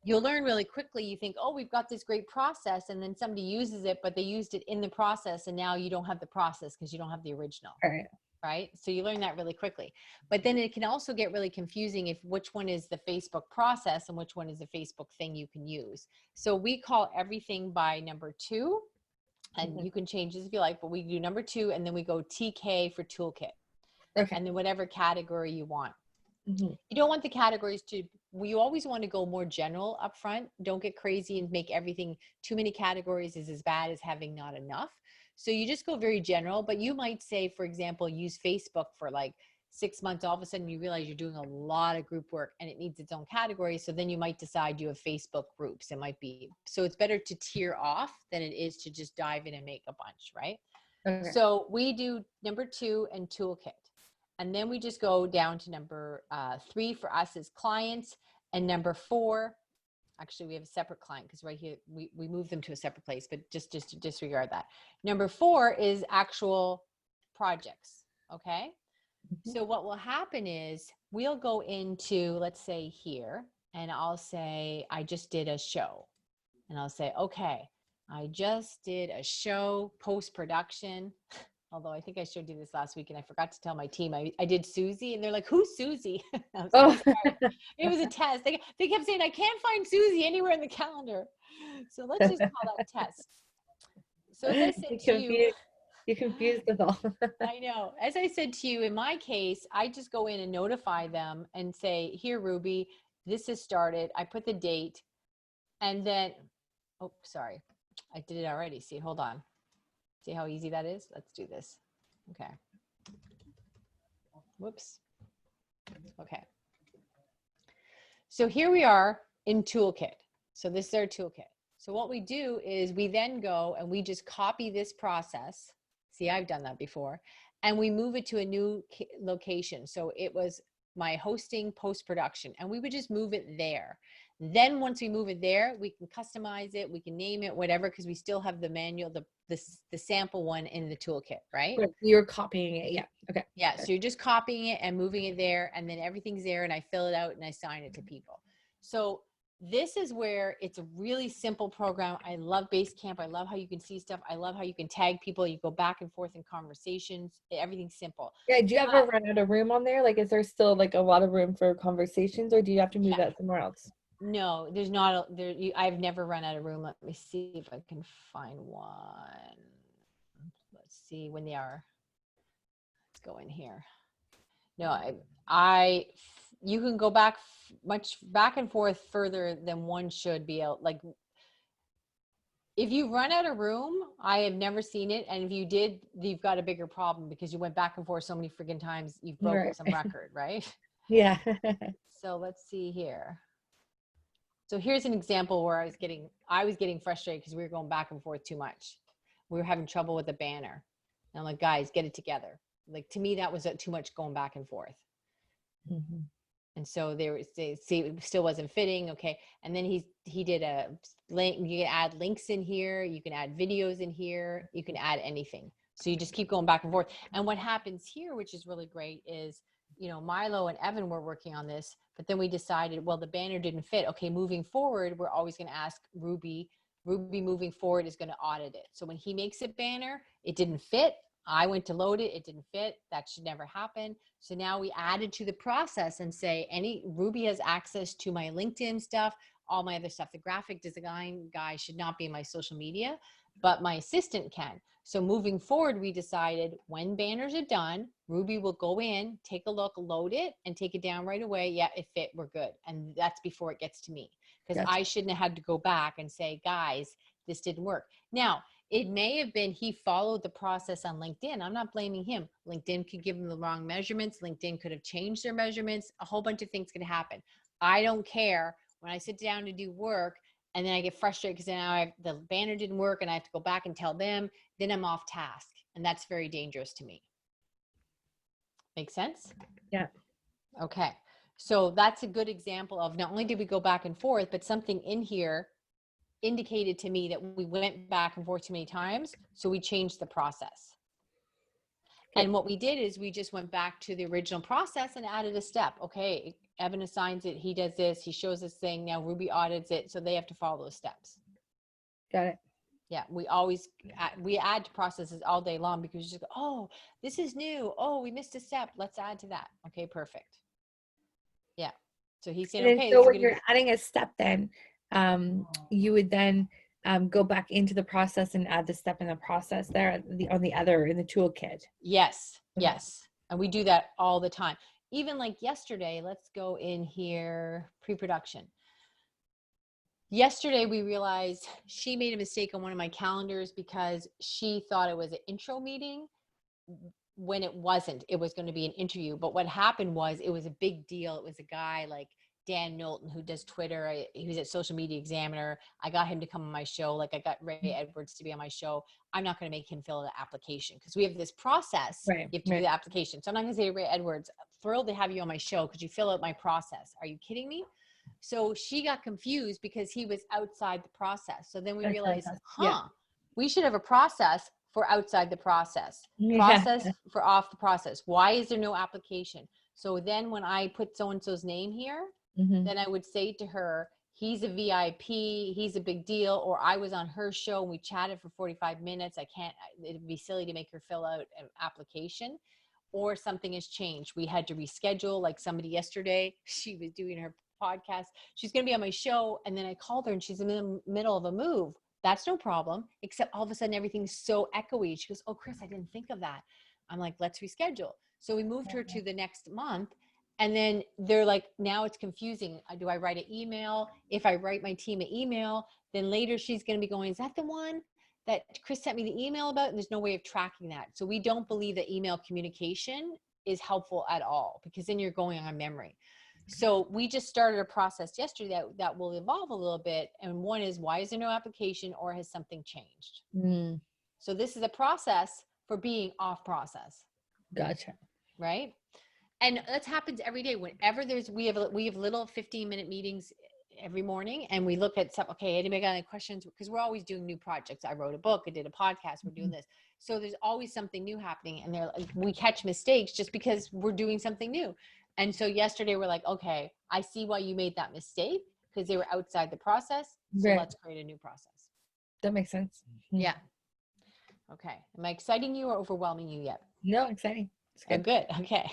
you'll learn really quickly. You think, oh, we've got this great process. And then somebody uses it, but they used it in the process. And now you don't have the process because you don't have the original. All right. Right? So you learn that really quickly. But then it can also get really confusing if which one is the Facebook process and which one is the Facebook thing you can use. So we call everything by number 2, and you can change this if you like, but we do number 2 and then we go TK for toolkit. Okay. And then whatever category you want. Mm-hmm. You don't want the categories to, you always want to go more general up front. Don't get crazy and make everything too many categories is as bad as having not enough. So you just go very general, but you might say, for example, use Facebook for like 6 months. All of a sudden you realize you're doing a lot of group work and it needs its own category. So then you might decide you have Facebook groups. It might be, so it's better to tier off than it is to just dive in and make a bunch, right? Okay. So we do number 2 and toolkit. And then we just go down to number 3 for us as clients. And number 4, actually we have a separate client because right here, we move them to a separate place, but just to disregard that. Number 4 is actual projects, okay? So what will happen is we'll go into, let's say here, and I'll say, I just did a show. And I'll say, okay, I just did a show post-production. Although I think I showed you this last week and I forgot to tell my team. I did Susie and they're like, who's Susie? I was like, sorry. It was a test. They kept saying, I can't find Susie anywhere in the calendar. So let's just call that test. So as I said to you, you confused us all. I know. As I said to you, in my case, I just go in and notify them and say, here, Ruby, this has started. I put the date and then, oh, sorry. I did it already. See, hold on. See how easy that is? Let's do this. Okay. Whoops. Okay. So here we are in toolkit. So this is our toolkit. So what we do is we then go and we just copy this process. See, I've done that before. And we move it to a new location. So it was my hosting post-production and we would just move it there. Then once we move it there, we can customize it, we can name it, whatever, because we still have the manual, the sample one in the toolkit, right? You're copying it. Yeah. Okay. Yeah. So you're just copying it and moving it there, and then everything's there, and I fill it out and I sign it to people. So this is where it's a really simple program. I love Basecamp. I love how you can see stuff. I love how you can tag people. You go back and forth in conversations. Everything's simple. Yeah. Do you ever run out of room on there? Like, is there still like a lot of room for conversations, or do you have to move that somewhere else? No, there's not. I've never run out of room. Let me see if I can find one. Let's see when they are. Let's go in here. No, you can go back much back and forth further than one should be able. Like, if you run out of room, I have never seen it. And if you did, you've got a bigger problem because you went back and forth so many freaking times. You've broken some record, right? Yeah. So let's see here. So here's an example where I was getting frustrated because we were going back and forth too much. We were having trouble with the banner. And I'm like, guys, get it together. Like, to me, that was too much going back and forth. Mm-hmm. And so it still wasn't fitting. Okay. And then he did a link. You can add links in here. You can add videos in here. You can add anything. So you just keep going back and forth. And what happens here, which is really great, is, Milo and Evan were working on this, but then we decided, well, the banner didn't fit. Okay, moving forward, we're always going to ask Ruby. Ruby moving forward is going to audit it. So when he makes a banner, it didn't fit. I went to load it. It didn't fit. That should never happen. So now we added to the process and say, Ruby has access to my LinkedIn stuff, all my other stuff. The graphic design guy should not be in my social media, but my assistant can. So moving forward, we decided when banners are done, Ruby will go in, take a look, load it, and take it down right away. Yeah, it fit, we're good. And that's before it gets to me. Because I shouldn't have had to go back and say, guys, this didn't work. Now, it may have been he followed the process on LinkedIn. I'm not blaming him. LinkedIn could give him the wrong measurements. LinkedIn could have changed their measurements. A whole bunch of things could happen. I don't care. When I sit down to do work, and then I get frustrated because now the banner didn't work and I have to go back and tell them, then I'm off task. And that's very dangerous to me. Make sense? Yeah. Okay. So that's a good example of not only did we go back and forth, but something in here indicated to me that we went back and forth too many times. So we changed the process. And what we did is we just went back to the original process and added a step. Okay, Evan assigns it. He does this. He shows this thing. Now Ruby audits it. So they have to follow those steps. Got it. Yeah, we add to processes all day long because you just go, oh, this is new. Oh, we missed a step. Let's add to that. Okay, perfect. Yeah. So he's saying, And then, okay. so when you're adding a step, then you would then go back into the process and add the step in the process there in the toolkit. Yes. Yes. And we do that all the time. Even like yesterday, let's go in here, pre-production. Yesterday, we realized she made a mistake on one of my calendars because she thought it was an intro meeting when it wasn't. It was going to be an interview. But what happened was it was a big deal. It was a guy like Dan Knowlton who does Twitter. He was at Social Media Examiner. I got him to come on my show. Like I got Ray Edwards to be on my show. I'm not going to make him fill out an application because we have this process. Right, You have to do the application. So I'm not going to say, Ray Edwards, thrilled to have you on my show. Could you fill out my process? Are you kidding me? So she got confused because he was outside the process. So then we realized, we should have a process for outside the process, process for off the process. Why is there no application? So then when I put so-and-so's name here, then I would say to her, he's a VIP, he's a big deal, or I was on her show and we chatted for 45 minutes. It'd be silly to make her fill out an application. Or something has changed. We had to reschedule, like somebody yesterday, she was doing her podcast. She's going to be on my show. And then I called her and she's in the middle of a move. That's no problem. Except all of a sudden everything's so echoey. She goes, oh, Chris, I didn't think of that. I'm like, let's reschedule. So we moved her to the next month. And then they're like, now it's confusing. Do I write an email? If I write my team an email, then later she's going to be going, is that the one that Chris sent me the email about? And there's no way of tracking that. So we don't believe that email communication is helpful at all because then you're going on memory. So we just started a process yesterday that will evolve a little bit. And one is, why is there no application, or has something changed? So this is a process for being off process. Gotcha. Right. And that happens every day. Whenever we have little 15-minute meetings every morning, and we look at stuff. Okay, anybody got any questions? Because we're always doing new projects. I wrote a book. I did a podcast. We're doing this. So there's always something new happening, and we catch mistakes just because we're doing something new. And so yesterday we're like, okay, I see why you made that mistake because they were outside the process. So let's create a new process. That makes sense. Yeah. Okay. Am I exciting you or overwhelming you yet? No, exciting. Oh, good. Okay.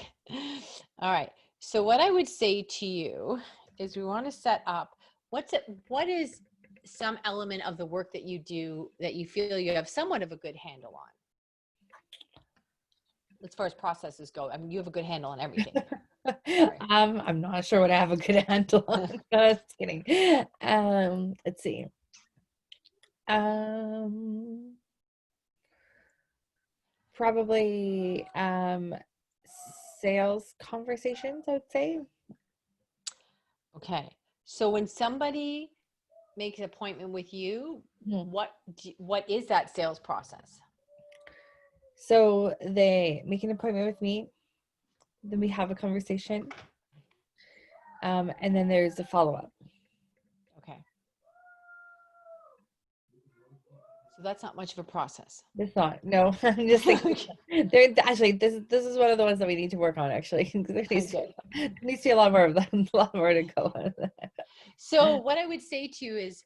All right. So what I would say to you is we want to set up what is some element of the work that you do that you feel you have somewhat of a good handle on as far as processes go. I mean, you have a good handle on everything. I'm not sure what I have a good handle on. No, just kidding. Let's see. Probably sales conversations, I would say. Okay. So when somebody makes an appointment with you, what is that sales process? So they make an appointment with me, then we have a conversation, and then there's a follow-up. Okay. So that's not much of a process. It's not. No, I'm just thinking. Actually, this is one of the ones that we need to work on. Actually, there needs to be a lot more of that, a lot more to go on. So what I would say to you is,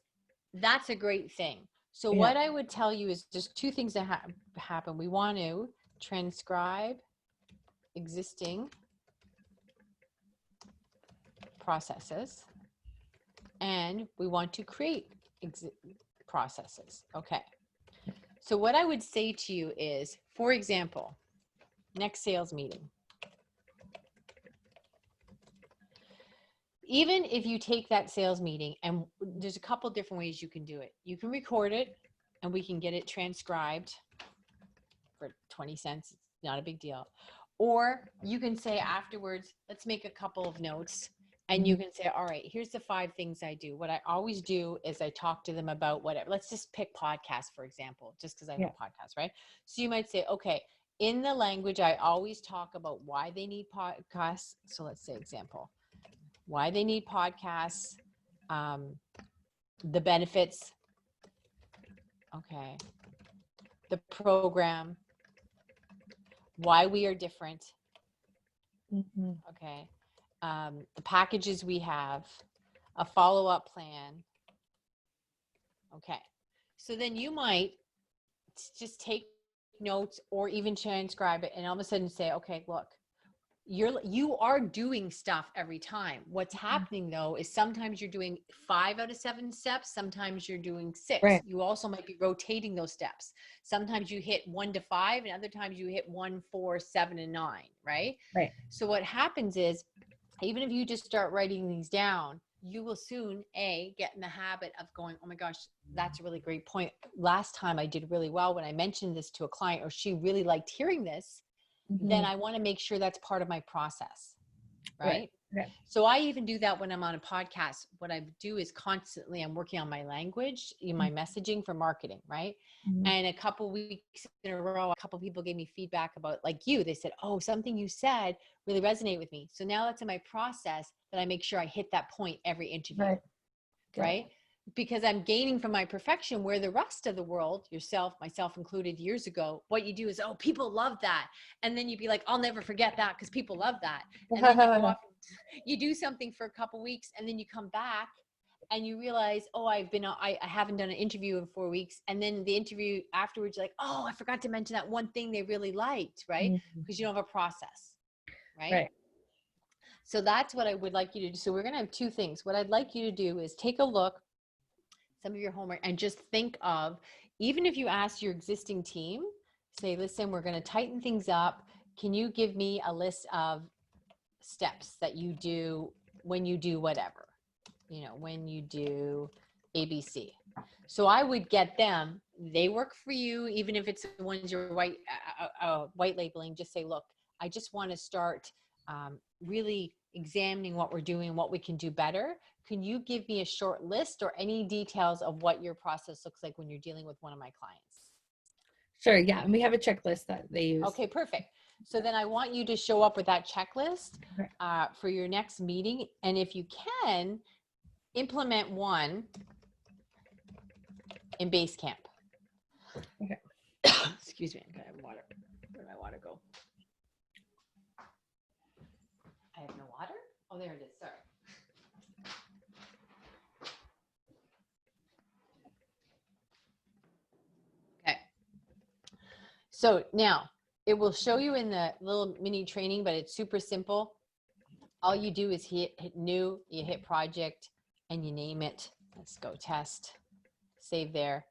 that's a great thing. So what I would tell you is just two things that happen. We want to transcribe existing processes, and we want to create processes. Okay. So what I would say to you is, for example, next sales meeting. Even if you take that sales meeting, and there's a couple different ways you can do it. You can record it and we can get it transcribed for 20 cents. It's not a big deal. Or you can say afterwards, let's make a couple of notes, and you can say, all right, here's the 5 things I do. What I always do is I talk to them about whatever. Let's just pick podcasts, for example, just because I know podcasts, right? So you might say, okay, in the language, I always talk about why they need podcasts. So let's say example. why they need podcasts, the benefits, okay, the program, why we are different, okay, the packages we have, a follow-up plan, okay. So then you might just take notes or even transcribe it and all of a sudden say, okay, look, you are doing stuff every time. What's happening though is sometimes you're doing 5 out of 7 steps, sometimes you're doing 6. Right. You also might be rotating those steps. Sometimes you hit 1 to 5 and other times you hit 1, 4, 7 and 9, right? Right. So what happens is, even if you just start writing these down, you will soon get in the habit of going, oh my gosh, that's a really great point. Last time I did really well when I mentioned this to a client, or she really liked hearing this. Then I want to make sure that's part of my process. Right. Okay. So I even do that when I'm on a podcast. What I do is constantly I'm working on my language, my messaging for marketing. Right. And a couple weeks in a row, a couple people gave me feedback about, like you, they said, oh, something you said really resonated with me. So now that's in my process that I make sure I hit that point every interview. Right. Because I'm gaining from my perfection, where the rest of the world, yourself, myself included, years ago, what you do is, oh, people love that. And then you'd be like, I'll never forget that because people love that. And then you go off, you do something for a couple weeks and then you come back and you realize, oh, I haven't done an interview in 4 weeks. And then the interview afterwards, you're like, oh, I forgot to mention that one thing they really liked, right? Because you don't have a process, right? So that's what I would like you to do. So we're going to have 2 things. What I'd like you to do is take a look, some of your homework, and just think of, even if you ask your existing team, say, listen, we're going to tighten things up. Can you give me a list of steps that you do when you do whatever, when you do ABC? So I would get them, they work for you, even if it's the ones you're white labeling, just say, look, I just want to start really examining what we're doing, what we can do better. Can you give me a short list or any details of what your process looks like when you're dealing with one of my clients? Sure. Yeah. And we have a checklist that they use. Okay, perfect. So then I want you to show up with that checklist for your next meeting. And if you can, implement one in Basecamp. Okay. Excuse me, I'm gonna have water. Where did my water go? I have no water? Oh, there it is, sorry. Okay. So now it will show you in the little mini training, but it's super simple. All you do is hit new, you hit project, and you name it. Let's go test, save there.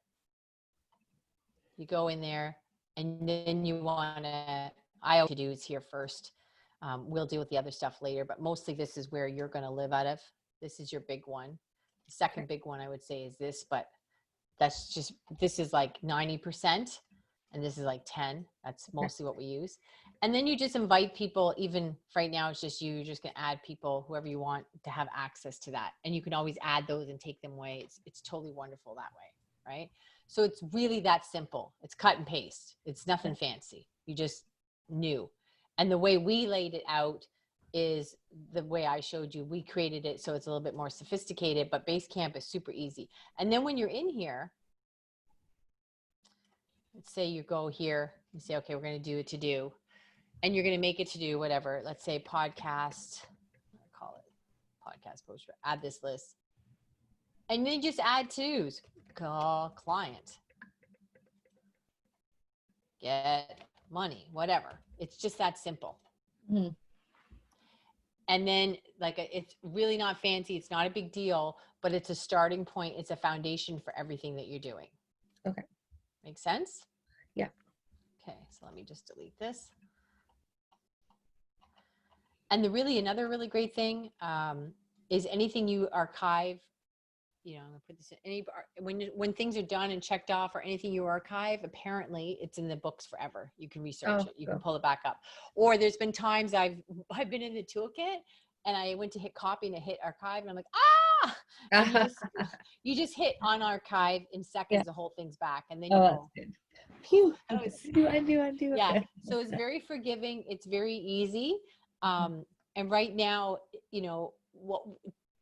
You go in there, and then you want to, I always do is here first. We'll deal with the other stuff later, but mostly this is where you're going to live out of. This is your big one. The second big one I would say is this, but that's just, this is like 90%. And this is like 10. That's mostly what we use. And then you just invite people, even right now, it's just you're just going to add people, whoever you want to have access to that. And you can always add those and take them away. It's totally wonderful that way, right? So it's really that simple. It's cut and paste. It's nothing fancy. You just knew. And the way we laid it out is the way I showed you. We created it so it's a little bit more sophisticated, but Basecamp is super easy. And then when you're in here, let's say you go here, you say, okay, we're going to do a to-do, and you're going to make it to do whatever. Let's say podcast, call it podcast post, add this list. And then just add to-dos. Call client, get money, whatever. It's just that simple. Mm-hmm. And then it's really not fancy. It's not a big deal, but it's a starting point. It's a foundation for everything that you're doing. Okay. Make sense? Yeah. Okay. So let me just delete this. And another really great thing is anything you archive, I'm gonna put this in, when things are done and checked off, or anything you archive, apparently it's in the books forever. You can research it. You can pull it back up. Or there's been times I've been in the toolkit and I went to hit copy and I hit archive and I'm like, and you just hit on archive in seconds, the whole thing's back. And then you go, phew, undo. Yeah. So it's very forgiving. It's very easy. And right now, what,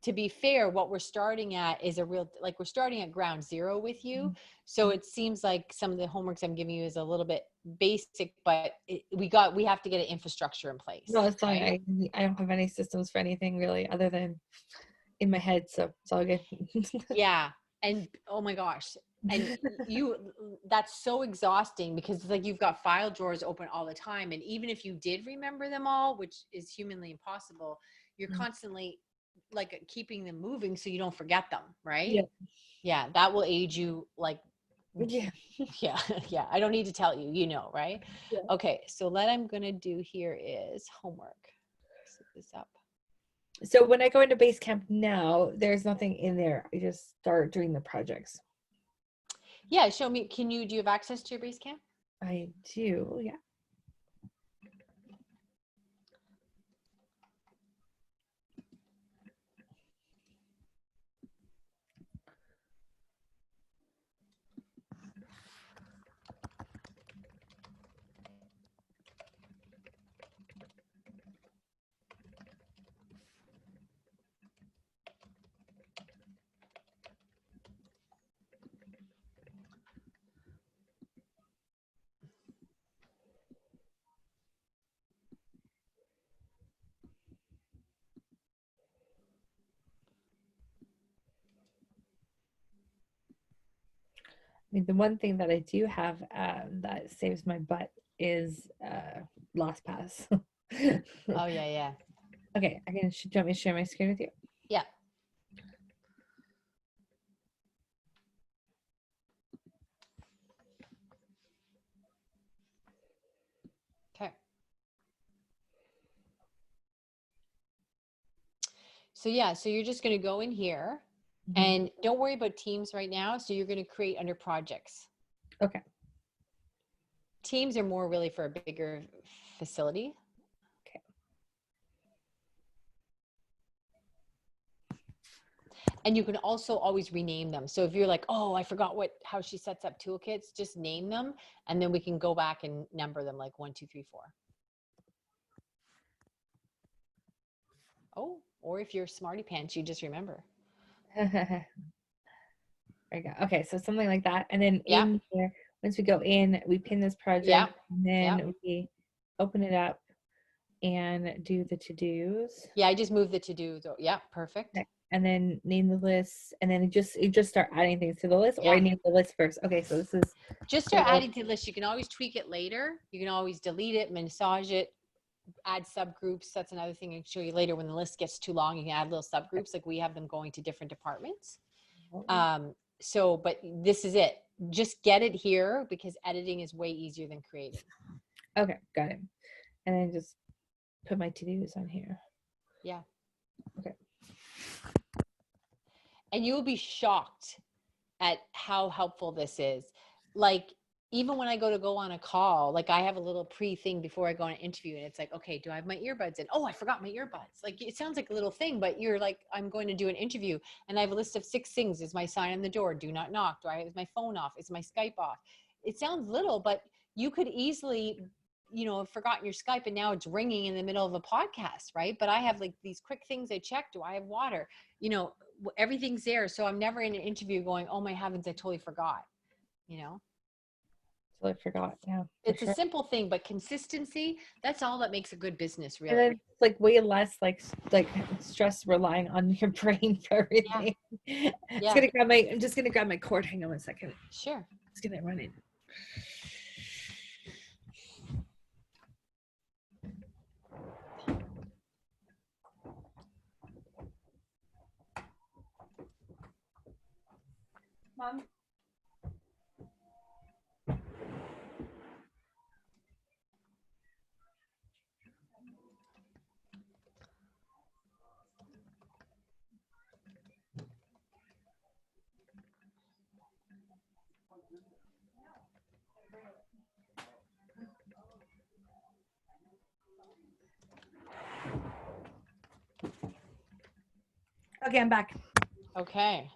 to be fair, what we're starting at is a real, like, we're starting at ground zero with you. So it seems like some of the homeworks I'm giving you is a little bit basic, but we have to get an infrastructure in place. No, it's fine. right? I don't have any systems for anything really other than in my head, so it's all good. Yeah. And oh my gosh. And that's so exhausting because it's like you've got file drawers open all the time. And even if you did remember them all, which is humanly impossible, you're Mhm. constantly like keeping them moving so you don't forget them, right? Yeah. Yeah, that will age you like, Yeah. yeah, yeah. I don't need to tell you, you know, right? Yeah. Okay, so what I'm gonna do here is homework. Set this up. So when I go into Basecamp now, there's nothing in there. I just start doing the projects. Yeah, show me. Do you have access to your Basecamp? I do, yeah. I mean, the one thing that I do have that saves my butt is LastPass. Oh yeah, yeah. Okay, do you want me to share my screen with you? Yeah. Okay. So yeah, so you're just going to go in here Mhm. and don't worry about Teams right now. So you're going to create under projects. Okay. Teams are more really for a bigger facility. Okay. And you can also always rename them. So if you're like, oh, I forgot how she sets up toolkits, just name them. And then we can go back and number them like 1, 2, 3, 4. Oh, or if you're smarty pants, you just remember. There you go. Okay, so something like that. And then Yeah. in here, once we go in, we pin this project, Yeah. and then Yeah. we open it up and do the to-dos. Yeah, I just moved the to-do. Yeah, perfect. Okay. And then name the list, and then you just start adding things to the list, or I Yeah. name the list first. Okay, so this is Just start adding to the list. You can always tweak it later. You can always delete it, massage it, add subgroups. That's another thing I can show you later. When the list gets too long, you can add little subgroups. Like we have them going to different departments. So, but this is it. Just get it here because editing is way easier than creating. Okay, got it. And then just put my to-dos on here. Yeah. Okay. And you'll be shocked at how helpful this is. Like, even when I go on a call, like I have a little thing before I go on an interview and it's like, okay, do I have my earbuds in? Oh, I forgot my earbuds. Like, it sounds like a little thing, but you're like, I'm going to do an interview and I have a list of 6 things. Is my sign on the door? Do not knock. Is my phone off? Is my Skype off? It sounds little, but you could easily, have forgotten your Skype and now it's ringing in the middle of a podcast, right? But I have like these quick things I check. Do I have water? Everything's there. So I'm never in an interview going, oh my heavens, I totally forgot, So I forgot. Yeah. It's a simple thing, but consistency, that's all that makes a good business, And really. then it's like way less like stress relying on your brain for everything. Yeah. I'm just gonna grab my cord. Hang on 1 second. Sure. It's gonna run in. Mom. Okay, I'm back. Okay.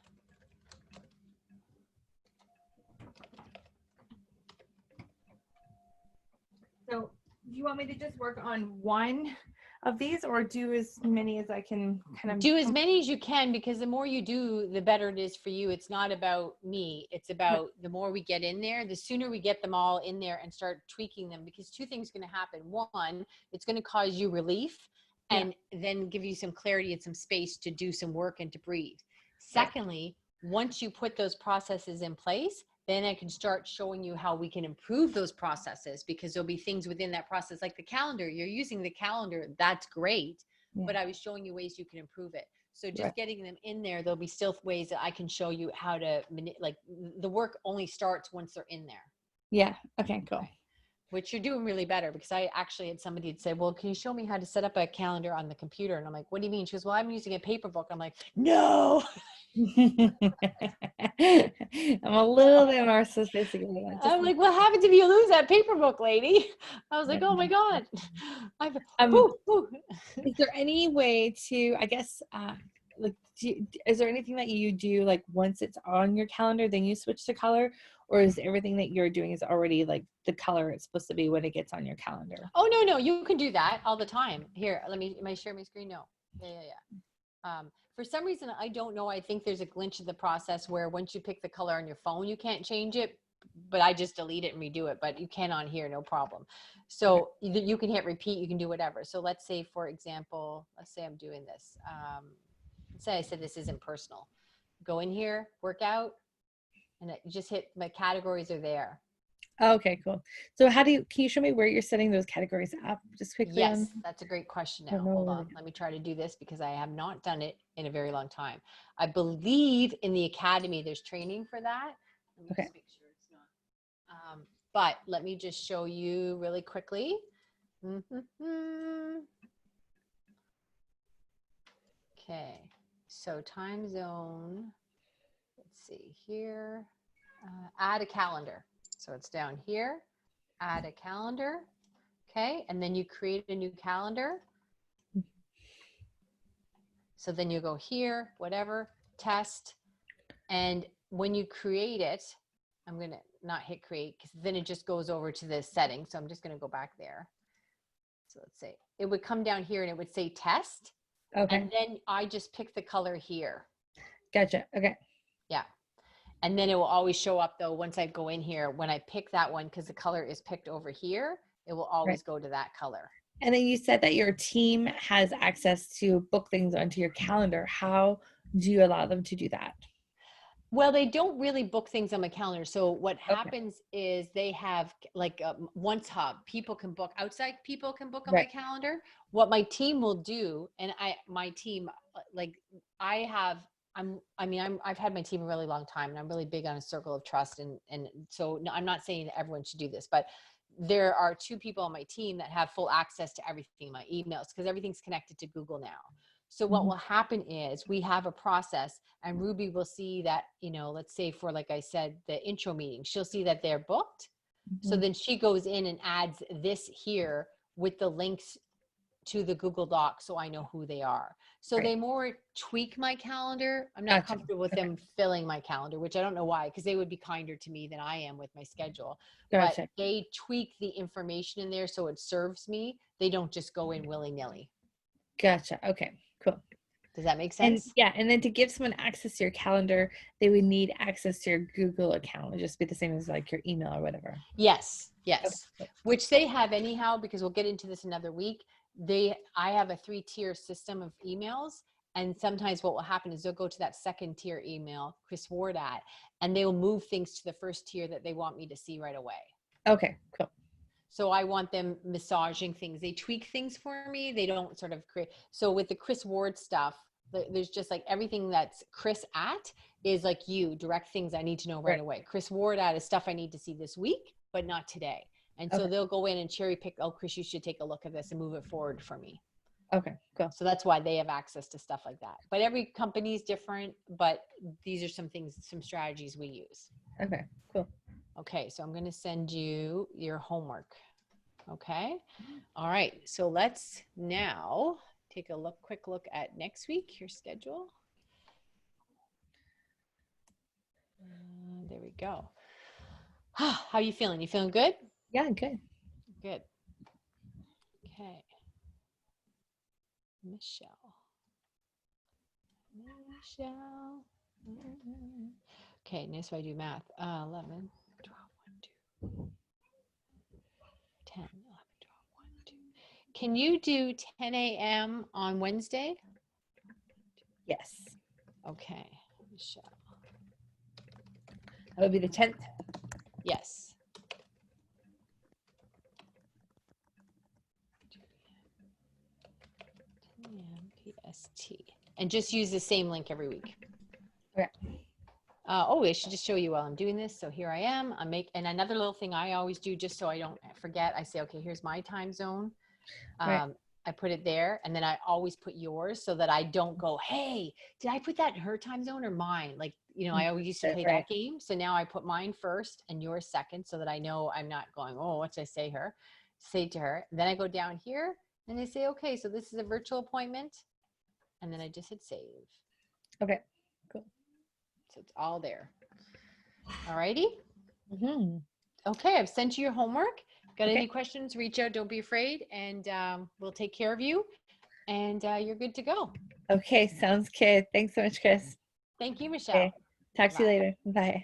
So do you want me to just work on one of these, or do as many as I can kind of Do as many as you can, because the more you do, the better it is for you. It's not about me. It's about the more we get in there, the sooner we get them all in there and start tweaking them, because two things are going to happen. One, it's going to cause you relief and then give you some clarity and some space to do some work and to breathe. Secondly, once you put those processes in place, then I can start showing you how we can improve those processes, because there'll be things within that process, like the calendar. You're using the calendar. That's great. But I was showing you ways you can improve it. So just getting them in there, there'll be still ways that I can show you how to, like, the work only starts once they're in there. Yeah. Okay, cool. Which you're doing really better, because I actually had somebody that said, well, can you show me how to set up a calendar on the computer? And I'm like, what do you mean? She goes, well, I'm using a paper book. I'm like, no. I'm a little bit more sophisticated. I'm like, what happens if you lose that paper book, lady? I was like, oh my God. Is there any way to, I guess, like, is there anything that you do, like, once it's on your calendar, then you switch to color? Or is everything that you're doing is already like the color it's supposed to be when it gets on your calendar? Oh, no, you can do that all the time. Here, am I sharing my screen? No. Yeah. For some reason, I don't know. I think there's a glitch in the process where once you pick the color on your phone, you can't change it, but I just delete it and redo it, but you can on here, no problem. So you can hit repeat, you can do whatever. So let's say, for example, let's say I'm doing this. Let's say I said this isn't personal. Go in here, workout, and you just hit my categories are there. Okay, cool. So can you show me where you're setting those categories up just quickly? Yes, that's a great question. Now, hold on. Let me try to do this, because I have not done it in a very long time. I believe in the academy, there's training for that. Let me just make sure it's not. But let me just show you really quickly. Okay, so time zone. Let's see here. Add a calendar. So it's down here. Add a calendar. Okay, and then you create a new calendar. So then you go here, whatever, test. And when you create it, I'm going to not hit create, because then it just goes over to the settings. So I'm just going to go back there. So let's say it would come down here and it would say test. Okay. And then I just pick the color here. Gotcha. Okay. Yeah. And then it will always show up, though, once I go in here, when I pick that one, because the color is picked over here, it will always go to that color. And then you said that your team has access to book things onto your calendar. How do you allow them to do that? Well, they don't really book things on my calendar. So what happens is they have like Once Hub. People can book, outside people can book on my calendar. What my team will do, and my team, like I've had my team a really long time, and I'm really big on a circle of trust. And so I'm not saying that everyone should do this, but there are 2 people on my team that have full access to everything, my emails, because everything's connected to Google now. So what will happen is we have a process, and Ruby will see that, let's say for, like I said, the intro meeting, she'll see that they're booked. So then she goes in and adds this here with the links to the Google Doc, so I know who they are. So they more tweak my calendar. I'm not comfortable with them filling my calendar, which I don't know why, because they would be kinder to me than I am with my schedule. But they tweak the information in there so it serves me. They don't just go in willy-nilly. Gotcha. Okay, cool. Does that make sense? And then to give someone access to your calendar, they would need access to your Google account. It would just be the same as like your email or whatever. Yes. Okay. Which they have anyhow, because we'll get into this another week. I have a 3-tier system of emails, and sometimes what will happen is they'll go to that 2nd tier email, Chris Ward at, and they will move things to the 1st tier that they want me to see right away. Okay, cool. So I want them massaging things. They tweak things for me. They don't sort of create. So with the Chris Ward stuff, there's just like everything that's Chris at is like direct things I need to know right away. Chris Ward at is stuff I need to see this week, but not today. And so they'll go in and cherry pick, oh, Chris, you should take a look at this and move it forward for me. Okay, cool. So that's why they have access to stuff like that. But every company is different, but these are some strategies we use. Okay, cool. Okay, so I'm going to send you your homework. Okay. All right. So let's now take a quick look at next week, your schedule. There we go. How are you feeling? You feeling good? Yeah, good. Good. Okay. Michelle. Michelle. Okay, now so I do math. 11, 12, 1, 2, 10, 11, 12, 1, 2. Can you do 10 a.m. on Wednesday? Yes. Okay, Michelle. That would be the 10th. Yes. PST. And just use the same link every week. Okay. Oh, I should just show you while I'm doing this. So here I am. And another little thing I always do, just so I don't forget, I say, okay, here's my time zone. Right. I put it there, and then I always put yours so that I don't go, hey, did I put that in her time zone or mine? Like, I always used to play Right. that game. So now I put mine first and yours second, so that I know I'm not going, oh, what should I say to her? And then I go down here and I say, okay, so this is a virtual appointment. And then I just hit save. Okay. Cool. So it's all there. All righty. Mm-hmm. Okay, I've sent you your homework. Got Okay. any questions, reach out, don't be afraid, and we'll take care of you, and you're good to go. Okay. Sounds good. Thanks so much, Chris. Thank you, Michelle. Okay. Talk to you Bye. later. Bye.